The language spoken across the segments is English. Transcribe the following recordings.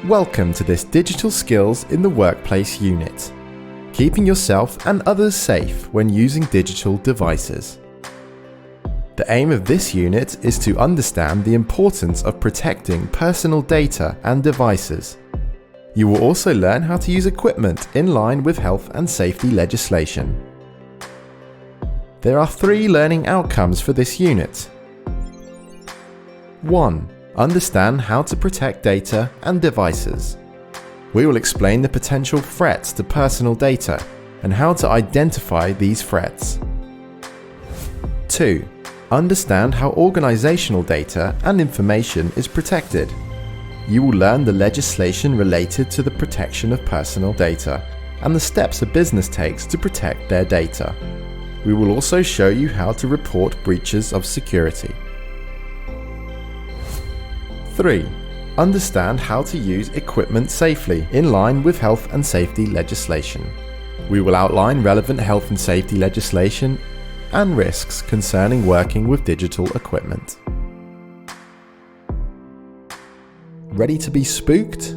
Welcome to this Digital Skills in the Workplace unit, keeping yourself and others safe when using digital devices. The aim of this unit is to understand the importance of protecting personal data and devices. You will also learn how to use equipment in line with health and safety legislation. There are 3 learning outcomes for this unit. 1. Understand how to protect data and devices. We will explain the potential threats to personal data and how to identify these threats. 2. Understand how organizational data and information is protected. You will learn the legislation related to the protection of personal data and the steps a business takes to protect their data. We will also show you how to report breaches of security. 3. Understand how to use equipment safely in line with health and safety legislation. We will outline relevant health and safety legislation and risks concerning working with digital equipment. Ready to be spooked?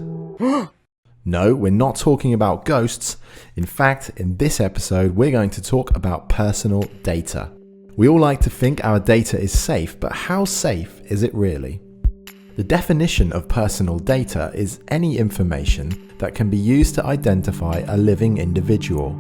No, we're not talking about ghosts. In fact, in this episode, we're going to talk about personal data. We all like to think our data is safe, but how safe is it really? The definition of personal data is any information that can be used to identify a living individual.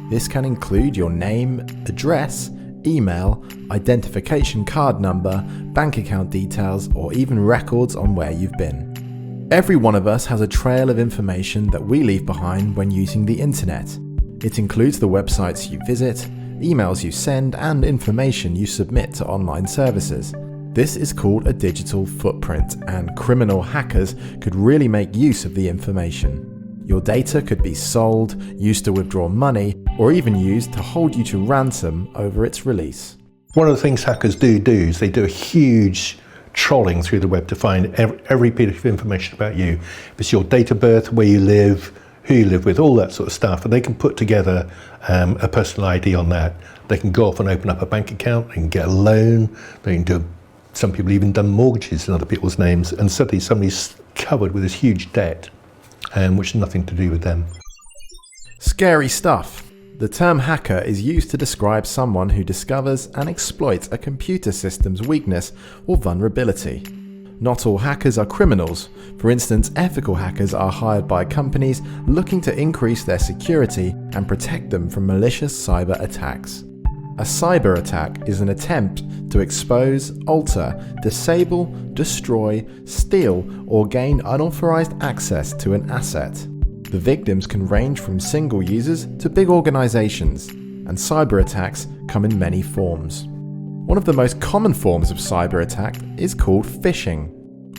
This can include your name, address, email, identification card number, bank account details, or even records on where you've been. Every one of us has a trail of information that we leave behind when using the internet. It includes the websites you visit, emails you send, and information you submit to online services. This is called a digital footprint, and criminal hackers could really make use of the information. Your data could be sold, used to withdraw money, or even used to hold you to ransom over its release. One of the things hackers do is they do a huge trolling through the web to find every bit of information about you. If it's your date of birth, where you live, who you live with, all that sort of stuff, and they can put together a personal ID on that. They can go off and open up a bank account, they can get a loan, they can do some people even done mortgages in other people's names, and suddenly somebody's covered with this huge debt, which has nothing to do with them. Scary stuff. The term hacker is used to describe someone who discovers and exploits a computer system's weakness or vulnerability. Not all hackers are criminals. For instance, ethical hackers are hired by companies looking to increase their security and protect them from malicious cyber attacks. A cyber attack is an attempt to expose, alter, disable, destroy, steal, or gain unauthorized access to an asset. The victims can range from single users to big organizations, and cyber attacks come in many forms. One of the most common forms of cyber attack is called phishing.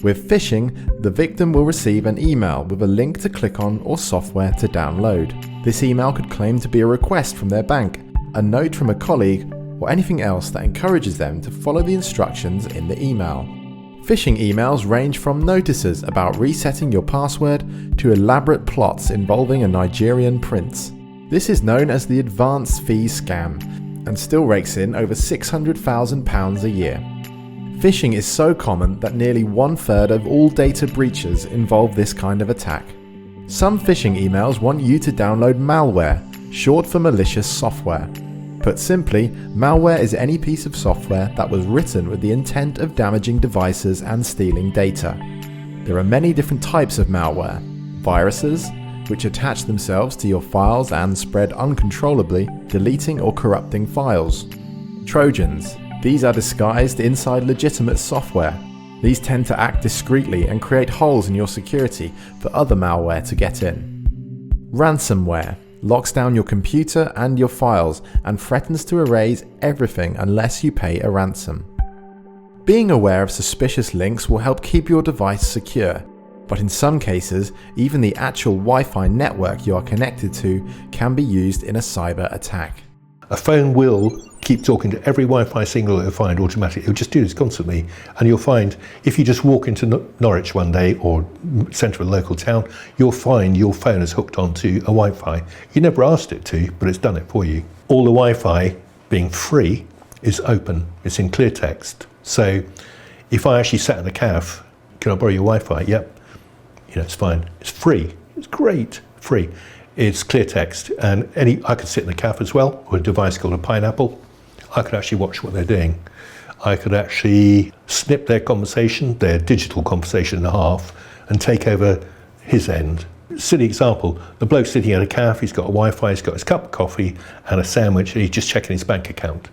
With phishing, the victim will receive an email with a link to click on or software to download. This email could claim to be a request from their bank, a note from a colleague, or anything else that encourages them to follow the instructions in the email. Phishing emails range from notices about resetting your password to elaborate plots involving a Nigerian prince. This is known as the advance fee scam and still rakes in over £600,000 a year. Phishing is so common that nearly 1/3 of all data breaches involve this kind of attack. Some phishing emails want you to download malware, short for malicious software. Put simply, malware is any piece of software that was written with the intent of damaging devices and stealing data. There are many different types of malware. Viruses, which attach themselves to your files and spread uncontrollably, deleting or corrupting files. Trojans, these are disguised inside legitimate software. These tend to act discreetly and create holes in your security for other malware to get in. Ransomware locks down your computer and your files and threatens to erase everything unless you pay a ransom. Being aware of suspicious links will help keep your device secure, but in some cases, even the actual Wi-Fi network you are connected to can be used in a cyber attack. A phone will keep talking to every Wi-Fi signal it'll find automatically. It'll just do this constantly. And you'll find, if you just walk into Norwich one day or centre of a local town, you'll find your phone is hooked onto a Wi-Fi. You never asked it to, but it's done it for you. All the Wi-Fi, being free, is open. It's in clear text. So if I actually sat in a cafe, can I borrow your Wi-Fi? Yep. It's fine. It's free. It's great. Free. It's clear text, and I could sit in the cafe as well with a device called a Pineapple. I could actually watch what they're doing. I could actually snip their conversation, their digital conversation in half, and take over his end. Silly example, the bloke sitting at a cafe, he's got a Wi-Fi, he's got his cup of coffee and a sandwich, and he's just checking his bank account.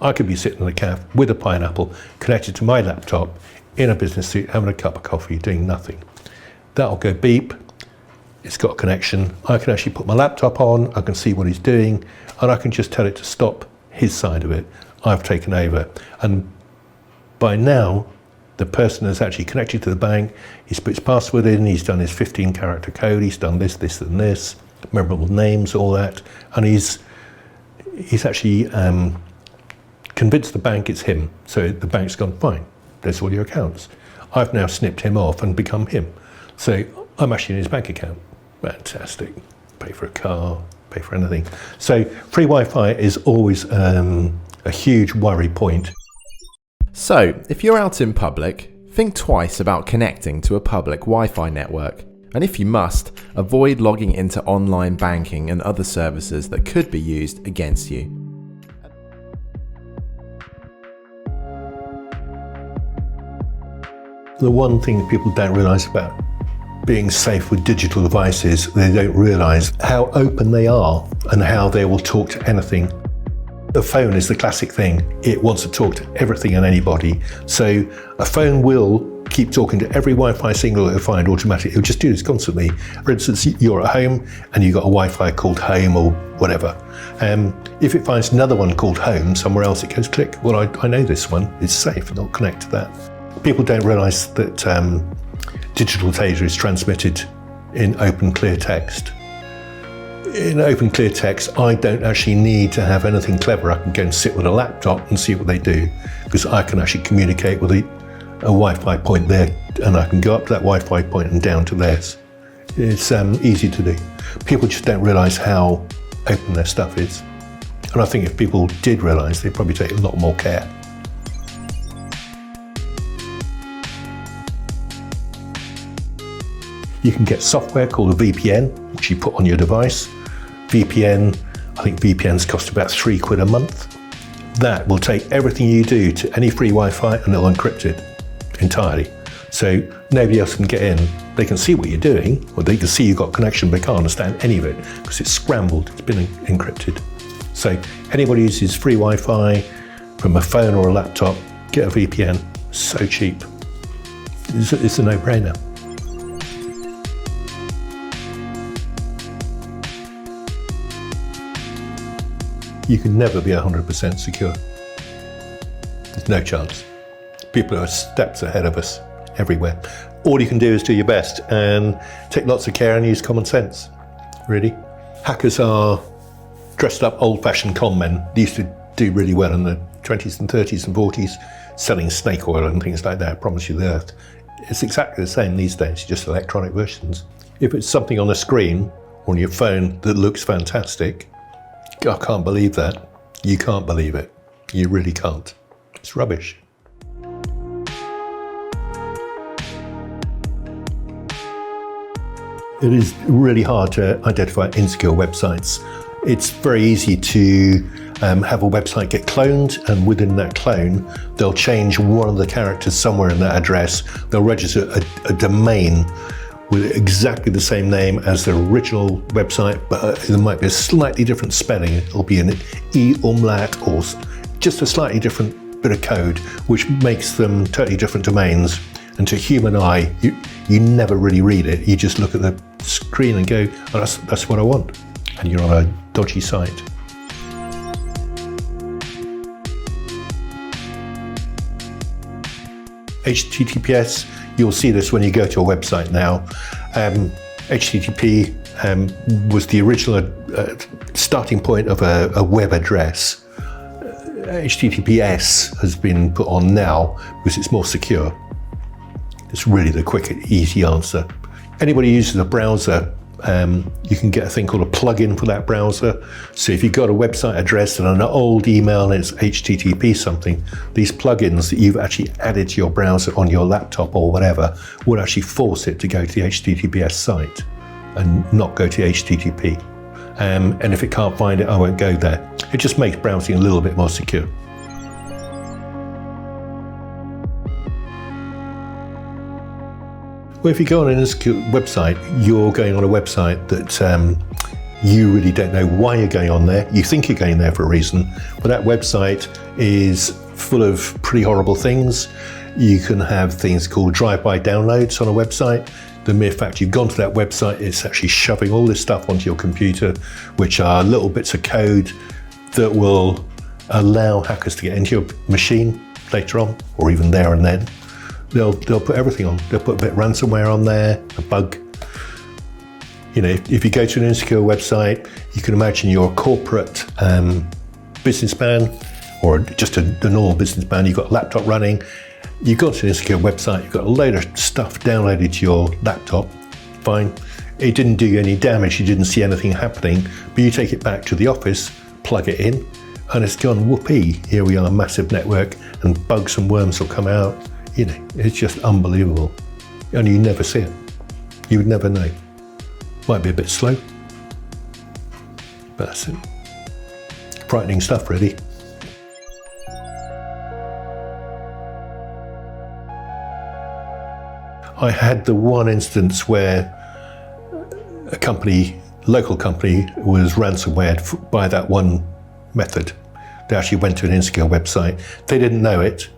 I could be sitting in a cafe with a Pineapple connected to my laptop in a business suit, having a cup of coffee, doing nothing. That'll go beep, it's got a connection. I can actually put my laptop on, I can see what he's doing, and I can just tell it to stop his side of it. I've taken over. And by now, the person has actually connected to the bank, he's put his password in, he's done his 15-character code, he's done this, this, and this, memorable names, all that, and he's actually convinced the bank it's him. So the bank's gone, fine, there's all your accounts. I've now snipped him off and become him. So I'm actually in his bank account. Fantastic. Pay for a car, pay for anything. So free Wi-Fi is always a huge worry point. So, if you're out in public, think twice about connecting to a public Wi-Fi network. And if you must, avoid logging into online banking and other services that could be used against you. The one thing that people don't realise about being safe with digital devices, they don't realise how open they are and how they will talk to anything. The phone is the classic thing. It wants to talk to everything and anybody. So a phone will keep talking to every Wi-Fi signal it'll find automatically. It'll just do this constantly. For instance, you're at home and you've got a Wi-Fi called home or whatever. If it finds another one called home somewhere else, it goes click. Well, I know this one. It's safe and I'll connect to that. People don't realise that digital data is transmitted in open clear text. In open clear text, I don't actually need to have anything clever. I can go and sit with a laptop and see what they do, because I can actually communicate with a Wi-Fi point there, and I can go up to that Wi-Fi point and down to theirs. It's easy to do. People just don't realise how open their stuff is. And I think if people did realise, they'd probably take a lot more care. You can get software called a VPN, which you put on your device. VPN, I think VPNs cost about £3 a month. That will take everything you do to any free Wi-Fi and it'll encrypt it entirely. So nobody else can get in. They can see what you're doing, or they can see you've got connection, but they can't understand any of it because it's scrambled, it's been encrypted. So anybody who uses free Wi-Fi from a phone or a laptop, get a VPN, so cheap. It's a no-brainer. You can never be 100% secure. There's no chance. People are steps ahead of us everywhere. All you can do is do your best and take lots of care and use common sense, really. Hackers are dressed up old-fashioned con men. They used to do really well in the 20s and 30s and 40s, selling snake oil and things like that, promise you the earth. It's exactly the same these days, just electronic versions. If it's something on a screen or on your phone that looks fantastic, I can't believe that. You can't believe it. You really can't. It's rubbish. It is really hard to identify insecure websites. It's very easy to have a website get cloned, and within that clone, they'll change one of the characters somewhere in that address. They'll register a domain with exactly the same name as the original website, but there might be a slightly different spelling. It'll be an e-umlaut or just a slightly different bit of code, which makes them totally different domains. And to human eye, you never really read it. You just look at the screen and go, oh, that's what I want. And you're on a dodgy site. HTTPS, you'll see this when you go to a website now. HTTP was the original starting point of a web address. HTTPS has been put on now because it's more secure. It's really the quick, easy answer. Anybody who uses a browser You can get a thing called a plugin for that browser. So if you've got a website address and an old email and it's HTTP something, these plugins that you've actually added to your browser on your laptop or whatever will actually force it to go to the HTTPS site and not go to HTTP. And if it can't find it, I won't go there. It just makes browsing a little bit more secure. Well, if you go on an insecure website, you're going on a website that you really don't know why you're going on there. You think you're going there for a reason, but that website is full of pretty horrible things. You can have things called drive-by downloads on a website. The mere fact you've gone to that website, it's actually shoving all this stuff onto your computer, which are little bits of code that will allow hackers to get into your machine later on, or even there and then. They'll put everything on. They'll put a bit of ransomware on there, a bug. You know, if you go to an insecure website, you can imagine you're a corporate businessman or just a normal businessman. You've got a laptop running. You've got an insecure website. You've got a load of stuff downloaded to your laptop. Fine. It didn't do you any damage. You didn't see anything happening. But you take it back to the office, plug it in, and it's gone whoopee. Here we are, massive network, and bugs and worms will come out. You know, it's just unbelievable. And you never see it. You would never know. Might be a bit slow, but that's it. Frightening stuff, really. I had the one instance where a company, local company, was ransomwared by that one method. They actually went to an insecure website. They didn't know it.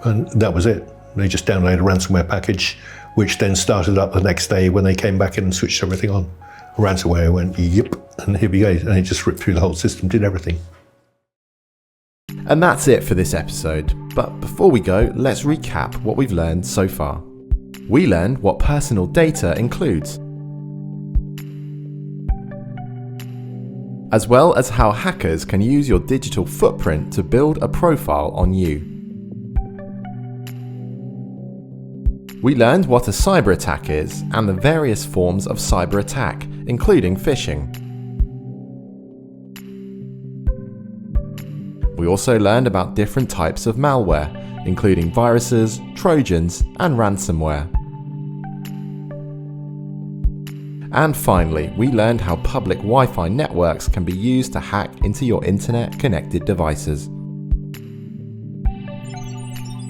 And that was it. They just downloaded a ransomware package, which then started up the next day when they came back in and switched everything on. Ransomware went, yep, and here we go. And it just ripped through the whole system, did everything. And that's it for this episode. But before we go, let's recap what we've learned so far. We learned what personal data includes, as well as how hackers can use your digital footprint to build a profile on you. We learned what a cyber attack is and the various forms of cyber attack, including phishing. We also learned about different types of malware, including viruses, trojans, and ransomware. And finally, we learned how public Wi-Fi networks can be used to hack into your internet-connected devices.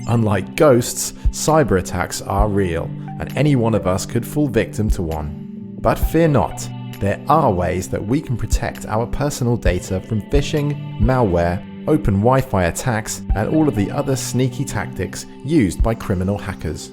Unlike ghosts, cyber attacks are real, and any one of us could fall victim to one. But fear not, there are ways that we can protect our personal data from phishing, malware, open Wi-Fi attacks, and all of the other sneaky tactics used by criminal hackers.